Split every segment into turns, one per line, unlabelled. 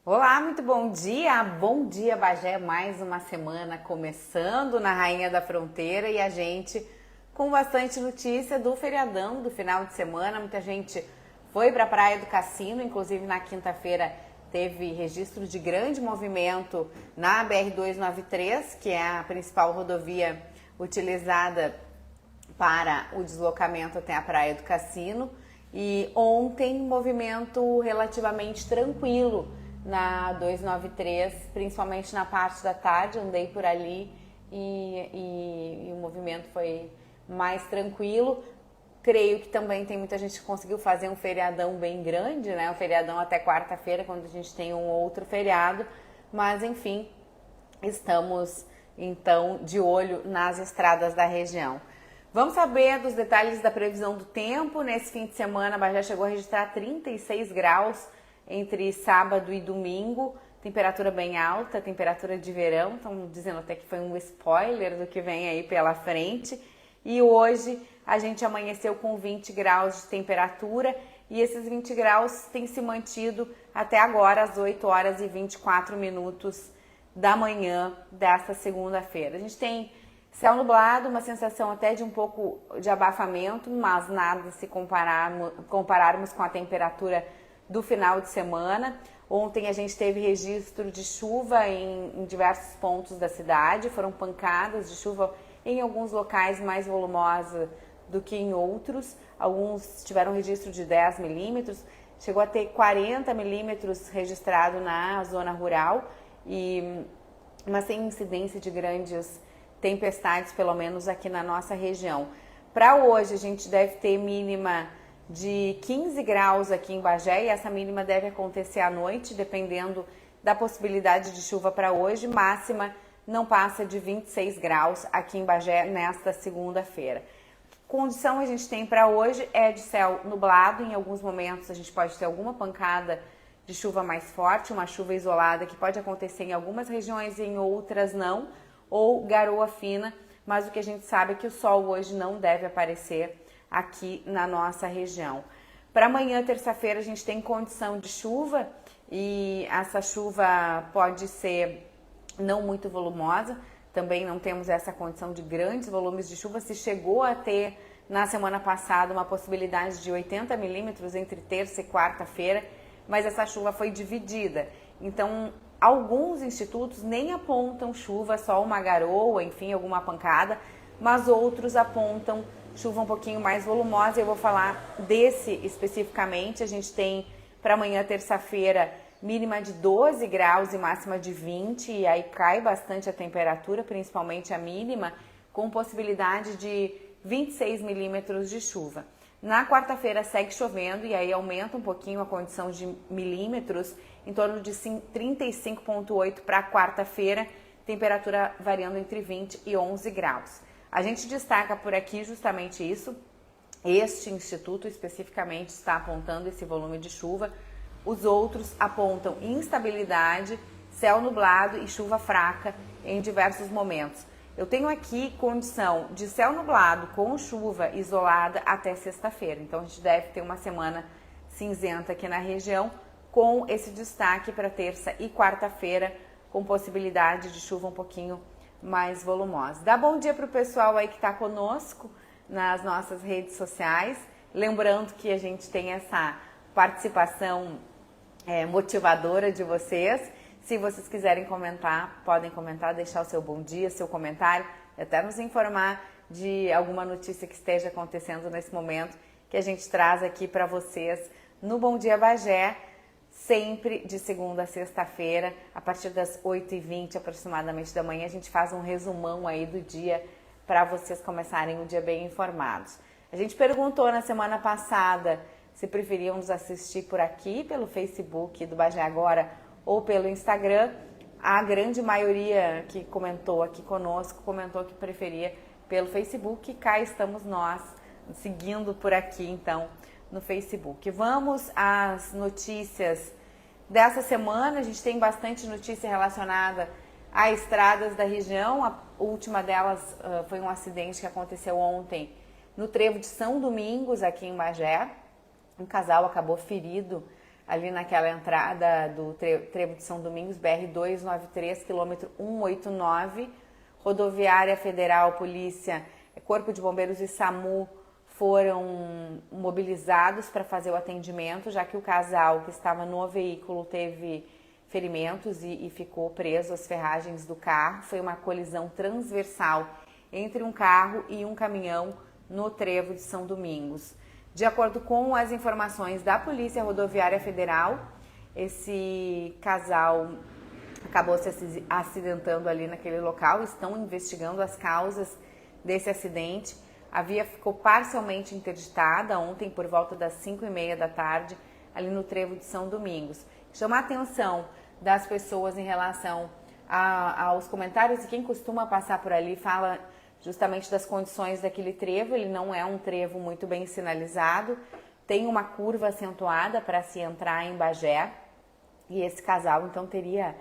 Olá, muito bom dia! Bom dia, Bagé! Mais uma semana começando na Rainha da Fronteira e a gente com bastante notícia do feriadão do final de semana. Muita gente foi para a Praia do Cassino, inclusive na quinta-feira teve registro de grande movimento na BR-293, que é a principal rodovia utilizada para o deslocamento até a Praia do Cassino. E ontem, movimento relativamente tranquilo na 293, principalmente na parte da tarde, andei por ali e o movimento foi mais tranquilo. Creio que também tem muita gente que conseguiu fazer um feriadão bem grande, né? Um feriadão até quarta-feira, quando a gente tem um outro feriado. Mas, enfim, estamos, então, de olho nas estradas da região. Vamos saber dos detalhes da previsão do tempo. Nesse fim de semana, a Bagé chegou a registrar 36 graus entre sábado e domingo. Temperatura bem alta, temperatura de verão. Estão dizendo até que foi um spoiler do que vem aí pela frente. E hoje a gente amanheceu com 20 graus de temperatura e esses 20 graus têm se mantido até agora, às 8 horas e 24 minutos da manhã desta segunda-feira. A gente tem céu nublado, uma sensação até de um pouco de abafamento, mas nada se compararmos com a temperatura do final de semana. Ontem a gente teve registro de chuva em diversos pontos da cidade, foram pancadas de chuva em alguns locais mais volumosa do que em outros. Alguns tiveram registro de 10 milímetros, chegou a ter 40 milímetros registrado na zona rural, mas sem incidência de grandes tempestades, pelo menos aqui na nossa região. Para hoje a gente deve ter mínima de 15 graus aqui em Bagé e essa mínima deve acontecer à noite, dependendo da possibilidade de chuva para hoje. Máxima não passa de 26 graus aqui em Bagé nesta segunda-feira. Condição a gente tem para hoje é de céu nublado, em alguns momentos a gente pode ter alguma pancada de chuva mais forte, uma chuva isolada que pode acontecer em algumas regiões e em outras não, ou garoa fina, mas o que a gente sabe é que o sol hoje não deve aparecer aqui na nossa região. Para amanhã, terça-feira, a gente tem condição de chuva e essa chuva pode ser não muito volumosa, também não temos essa condição de grandes volumes de chuva. Se chegou a ter na semana passada uma possibilidade de 80 milímetros entre terça e quarta-feira, mas essa chuva foi dividida. Então, alguns institutos nem apontam chuva, só uma garoa, enfim, alguma pancada, mas outros apontam chuva um pouquinho mais volumosa. Eu vou falar desse especificamente. A gente tem para amanhã, terça-feira, mínima de 12 graus e máxima de 20, e aí cai bastante a temperatura, principalmente a mínima, com possibilidade de 26 milímetros de chuva. Na quarta-feira segue chovendo e aí aumenta um pouquinho a condição de milímetros, em torno de 35,8 para quarta-feira, temperatura variando entre 20 e 11 graus. A gente destaca por aqui justamente isso, este instituto especificamente está apontando esse volume de chuva, os outros apontam instabilidade, céu nublado e chuva fraca em diversos momentos. Eu tenho aqui condição de céu nublado com chuva isolada até sexta-feira, então a gente deve ter uma semana cinzenta aqui na região, com esse destaque para terça e quarta-feira, com possibilidade de chuva um pouquinho mais volumosa. Dá bom dia para o pessoal aí que está conosco nas nossas redes sociais. Lembrando que a gente tem essa participação motivadora de vocês. Se vocês quiserem comentar, podem comentar, deixar o seu bom dia, seu comentário, até nos informar de alguma notícia que esteja acontecendo nesse momento, que a gente traz aqui para vocês no Bom Dia Bagé, sempre de segunda a sexta-feira, a partir das 8h20 aproximadamente da manhã, a gente faz um resumão aí do dia para vocês começarem o dia bem informados. A gente perguntou na semana passada se preferiam nos assistir por aqui, pelo Facebook do Bagé Agora ou pelo Instagram. A grande maioria que comentou aqui conosco comentou que preferia pelo Facebook. Cá estamos nós, seguindo por aqui então no Facebook. Vamos às notícias dessa semana. A gente tem bastante notícia relacionada a estradas da região. A última delas foi um acidente que aconteceu ontem no trevo de São Domingos, aqui em Bagé. Um casal acabou ferido ali naquela entrada do trevo de São Domingos, BR-293, quilômetro 189. Rodoviária Federal, Polícia, Corpo de Bombeiros e SAMU foram mobilizados para fazer o atendimento, já que o casal que estava no veículo teve ferimentos e ficou preso às ferragens do carro. Foi uma colisão transversal entre um carro e um caminhão no trevo de São Domingos. De acordo com as informações da Polícia Rodoviária Federal, esse casal acabou se acidentando ali naquele local. Estão investigando as causas desse acidente. A via ficou parcialmente interditada ontem por volta das 5h30 da tarde, ali no trevo de São Domingos. Chama a atenção das pessoas em relação aos comentários, e quem costuma passar por ali fala justamente das condições daquele trevo. Ele não é um trevo muito bem sinalizado, tem uma curva acentuada para se entrar em Bagé, e esse casal então teria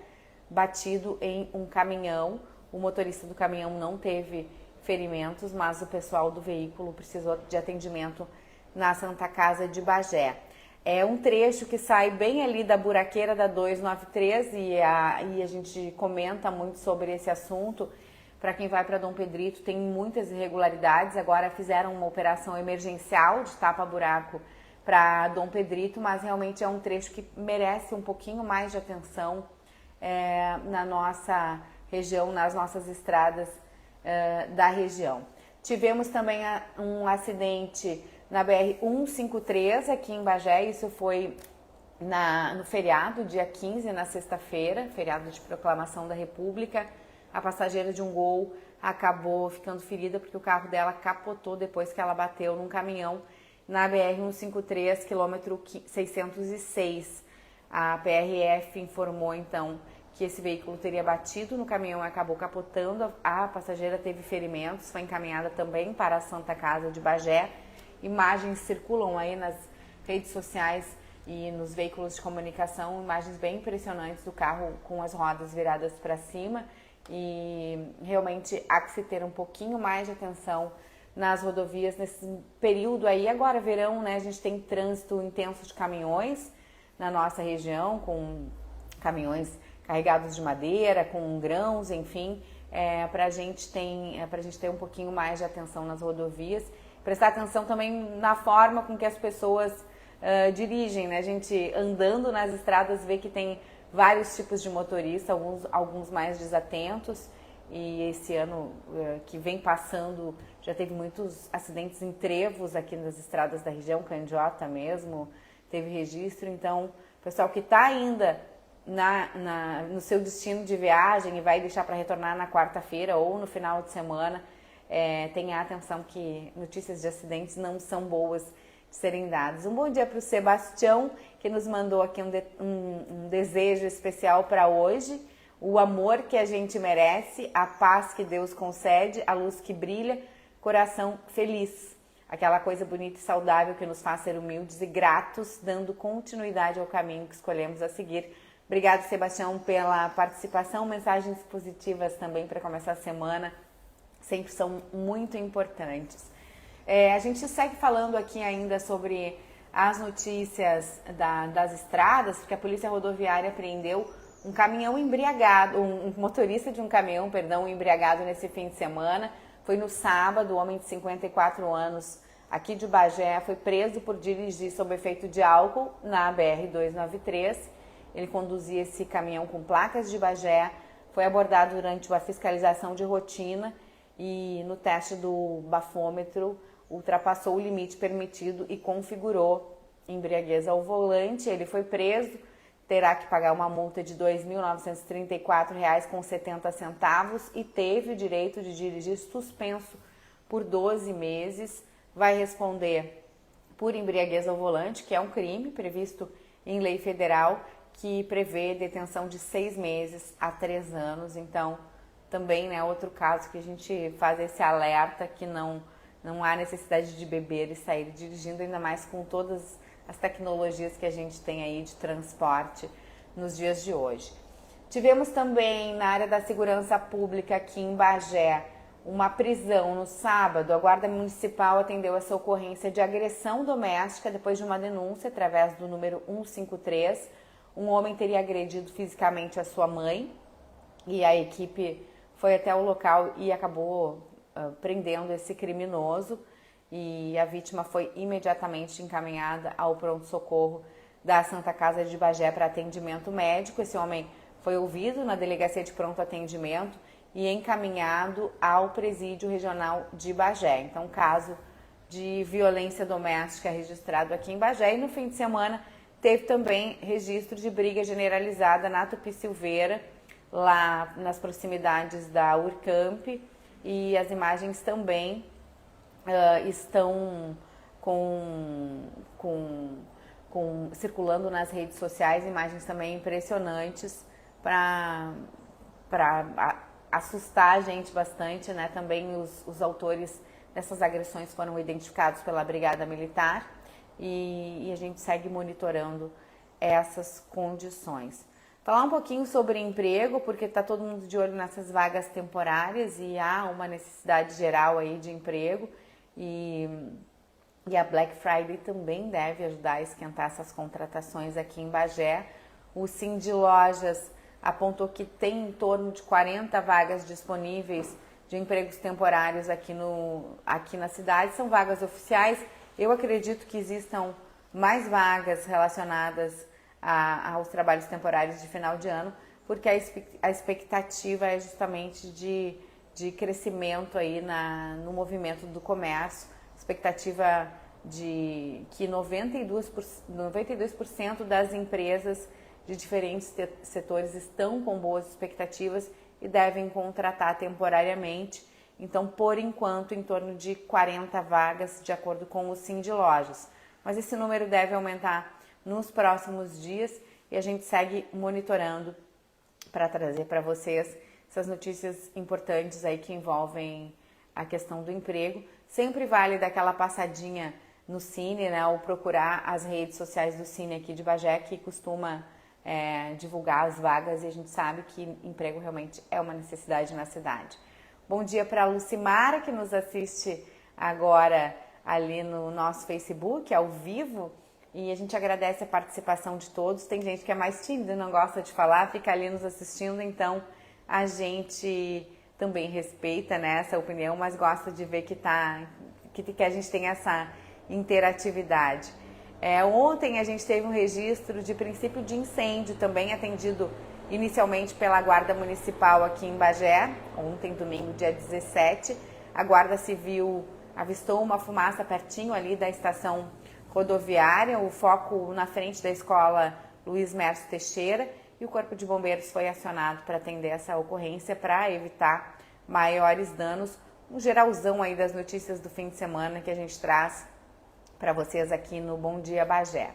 batido em um caminhão. O motorista do caminhão não teve ferimentos, mas o pessoal do veículo precisou de atendimento na Santa Casa de Bagé. É um trecho que sai bem ali da buraqueira da 293 e a gente comenta muito sobre esse assunto. Para quem vai para Dom Pedrito, tem muitas irregularidades. Agora fizeram uma operação emergencial de tapa-buraco para Dom Pedrito, mas realmente é um trecho que merece um pouquinho mais de atenção na nossa região, nas nossas estradas da região. Tivemos também um acidente na BR-153 aqui em Bagé. Isso foi no feriado, dia 15, na sexta-feira, feriado de proclamação da República. A passageira de um Gol acabou ficando ferida porque o carro dela capotou depois que ela bateu num caminhão na BR-153, quilômetro 606. A PRF informou então que esse veículo teria batido no caminhão e acabou capotando. A passageira teve ferimentos, foi encaminhada também para a Santa Casa de Bagé. Imagens circulam aí nas redes sociais e nos veículos de comunicação, imagens bem impressionantes do carro com as rodas viradas para cima, e realmente há que se ter um pouquinho mais de atenção nas rodovias nesse período aí. Agora verão, né, a gente tem trânsito intenso de caminhões na nossa região, com caminhões carregados de madeira, com grãos, enfim, para a gente ter um pouquinho mais de atenção nas rodovias, prestar atenção também na forma com que as pessoas dirigem, né? A gente andando nas estradas vê que tem vários tipos de motorista, alguns mais desatentos, e esse ano que vem passando já teve muitos acidentes em trevos aqui nas estradas da região, Candiota mesmo teve registro. Então, o pessoal que está ainda no seu destino de viagem e vai deixar para retornar na quarta-feira ou no final de semana, tenha atenção que notícias de acidentes não são boas de serem dadas. Um bom dia para o Sebastião, que nos mandou aqui um desejo especial para hoje: o amor que a gente merece, a paz que Deus concede, a luz que brilha, coração feliz. Aquela coisa bonita e saudável que nos faz ser humildes e gratos, dando continuidade ao caminho que escolhemos a seguir. Obrigado, Sebastião, pela participação. Mensagens positivas também para começar a semana sempre são muito importantes. A gente segue falando aqui ainda sobre as notícias das estradas, porque a Polícia Rodoviária apreendeu um caminhão embriagado, um motorista de um caminhão, embriagado nesse fim de semana. Foi no sábado. O homem de 54 anos, aqui de Bagé, foi preso por dirigir sob efeito de álcool na BR-293. Ele conduzia esse caminhão com placas de Bagé, foi abordado durante uma fiscalização de rotina e no teste do bafômetro ultrapassou o limite permitido e configurou embriaguez ao volante. Ele foi preso, terá que pagar uma multa de R$ 2.934,70 e teve o direito de dirigir suspenso por 12 meses. Vai responder por embriaguez ao volante, que é um crime previsto em lei federal, que prevê detenção de 6 meses a 3 anos. Então, também, né, outro caso que a gente faz esse alerta que não há necessidade de beber e sair dirigindo, ainda mais com todas as tecnologias que a gente tem aí de transporte nos dias de hoje. Tivemos também na área da segurança pública aqui em Bagé uma prisão no sábado. A Guarda Municipal atendeu essa ocorrência de agressão doméstica depois de uma denúncia através do número 153. Um homem teria agredido fisicamente a sua mãe e a equipe foi até o local e acabou prendendo esse criminoso, e a vítima foi imediatamente encaminhada ao pronto-socorro da Santa Casa de Bagé para atendimento médico. Esse homem foi ouvido na delegacia de pronto atendimento e encaminhado ao presídio regional de Bagé. Então, caso de violência doméstica registrado aqui em Bagé. E no fim de semana teve também registro de briga generalizada na Tupi Silveira, lá nas proximidades da Urcamp, e as imagens também estão circulando nas redes sociais, imagens também impressionantes para assustar a gente bastante, né? Também os autores dessas agressões foram identificados pela Brigada Militar e a gente segue monitorando essas condições. Falar um pouquinho sobre emprego, porque está todo mundo de olho nessas vagas temporárias e há uma necessidade geral aí de emprego, e a Black Friday também deve ajudar a esquentar essas contratações aqui em Bagé. O Cindy Lojas apontou que tem em torno de 40 vagas disponíveis de empregos temporários aqui na cidade. São vagas oficiais. Eu acredito que existam mais vagas relacionadas aos trabalhos temporários de final de ano, porque a expectativa é justamente de crescimento aí no movimento do comércio, expectativa de que 92% das empresas de diferentes setores estão com boas expectativas e devem contratar temporariamente. Então, por enquanto, em torno de 40 vagas, de acordo com o Cindy Lojas. Mas esse número deve aumentar nos próximos dias e a gente segue monitorando para trazer para vocês essas notícias importantes aí que envolvem a questão do emprego. Sempre vale dar aquela passadinha no Cine, né, ou procurar as redes sociais do Cine aqui de Bagé, que costuma divulgar as vagas, e a gente sabe que emprego realmente é uma necessidade na cidade. Bom dia para a Lucimara, que nos assiste agora ali no nosso Facebook, ao vivo. E a gente agradece a participação de todos. Tem gente que é mais tímida e não gosta de falar, fica ali nos assistindo, então a gente também respeita, né, essa opinião, mas gosta de ver que a gente tem essa interatividade. Ontem a gente teve um registro de princípio de incêndio, também atendido inicialmente pela Guarda Municipal aqui em Bagé. Ontem, domingo, dia 17, a Guarda Civil avistou uma fumaça pertinho ali da estação rodoviária, o foco na frente da escola Luiz Mércio Teixeira, e o Corpo de Bombeiros foi acionado para atender essa ocorrência para evitar maiores danos. Um geralzão aí das notícias do fim de semana que a gente traz para vocês aqui no Bom Dia Bagé.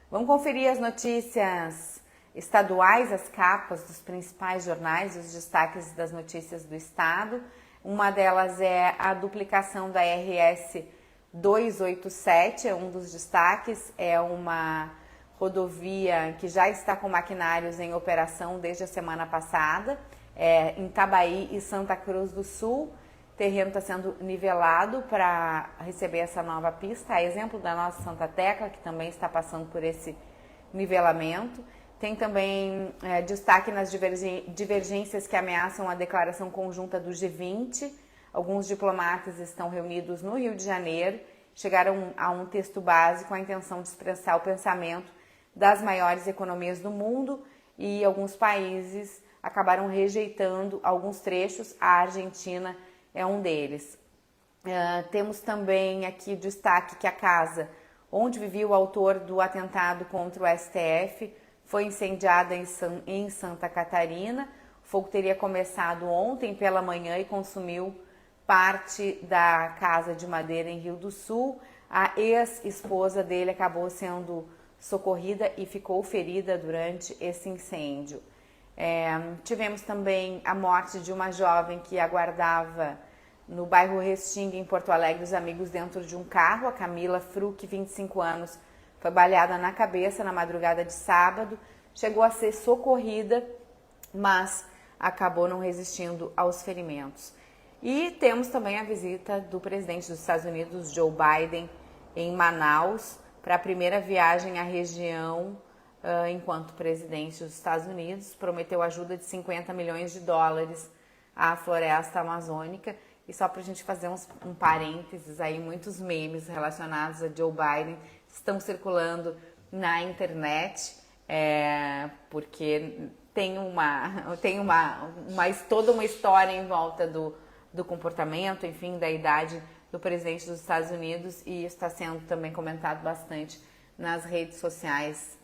Vamos conferir as notícias estaduais, as capas dos principais jornais, os destaques das notícias do estado. Uma delas é a duplicação da RS 287, é um dos destaques, é uma rodovia que já está com maquinários em operação desde a semana passada, em Itabaí e Santa Cruz do Sul. O terreno está sendo nivelado para receber essa nova pista, a exemplo da nossa Santa Tecla, que também está passando por esse nivelamento. Tem também destaque nas divergências que ameaçam a declaração conjunta do G20. Alguns diplomatas estão reunidos no Rio de Janeiro, chegaram a um texto base com a intenção de expressar o pensamento das maiores economias do mundo, e alguns países acabaram rejeitando alguns trechos. A Argentina é um deles. Temos também aqui destaque que a casa onde vivia o autor do atentado contra o STF foi incendiada em Santa Catarina. O fogo teria começado ontem pela manhã e consumiu parte da casa de madeira em Rio do Sul. A ex-esposa dele acabou sendo socorrida e ficou ferida durante esse incêndio. Tivemos também a morte de uma jovem que aguardava no bairro Restinga, em Porto Alegre, os amigos dentro de um carro. A Camila Fruc, 25 anos, foi baleada na cabeça na madrugada de sábado, chegou a ser socorrida, mas acabou não resistindo aos ferimentos. E temos também a visita do presidente dos Estados Unidos, Joe Biden, em Manaus, para a primeira viagem à região enquanto presidente dos Estados Unidos. Prometeu ajuda de 50 milhões de dólares à floresta amazônica. E só para a gente fazer um parênteses aí, muitos memes relacionados a Joe Biden estão circulando na internet, porque tem toda uma história em volta do comportamento, enfim, da idade do presidente dos Estados Unidos, e isso está sendo também comentado bastante nas redes sociais,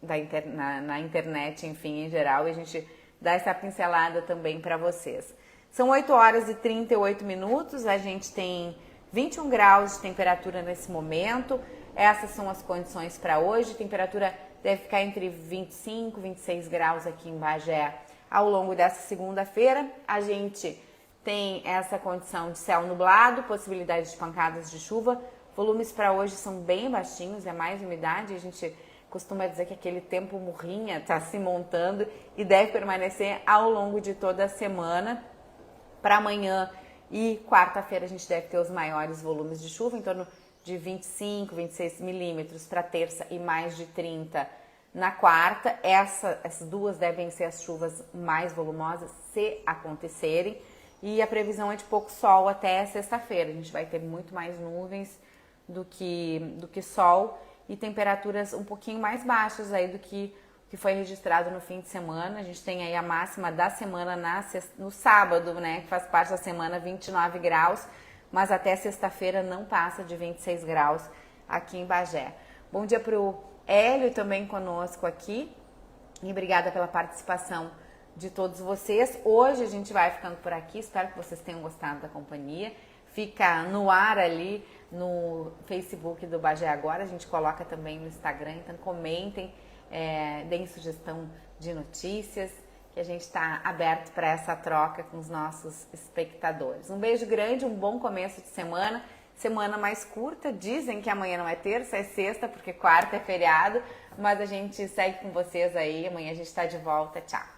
na internet, enfim, em geral, e a gente dá essa pincelada também para vocês. São 8 horas e 38 minutos, a gente tem 21 graus de temperatura nesse momento, essas são as condições para hoje, a temperatura deve ficar entre 25 e 26 graus aqui em Bagé ao longo dessa segunda-feira. A gente tem essa condição de céu nublado, possibilidade de pancadas de chuva, volumes para hoje são bem baixinhos, é mais umidade, a gente costuma dizer que aquele tempo murrinha está se montando e deve permanecer ao longo de toda a semana. Para amanhã e quarta-feira a gente deve ter os maiores volumes de chuva, em torno de 25, 26 milímetros para terça e mais de 30 na quarta. Essas duas devem ser as chuvas mais volumosas se acontecerem. E a previsão é de pouco sol até sexta-feira. A gente vai ter muito mais nuvens do que sol e temperaturas um pouquinho mais baixas aí do que foi registrado no fim de semana. A gente tem aí a máxima da semana no sábado, né, que faz parte da semana, 29 graus, mas até sexta-feira não passa de 26 graus aqui em Bagé. Bom dia para o Hélio também conosco aqui e obrigada pela participação de todos vocês. Hoje a gente vai ficando por aqui, espero que vocês tenham gostado da companhia. Fica no ar ali no Facebook do Bagé Agora, a gente coloca também no Instagram, então comentem, deem sugestão de notícias, que a gente está aberto para essa troca com os nossos espectadores. Um beijo grande, um bom começo de semana, semana mais curta, dizem que amanhã não é terça, é sexta, porque quarta é feriado, mas a gente segue com vocês aí, amanhã a gente está de volta, tchau!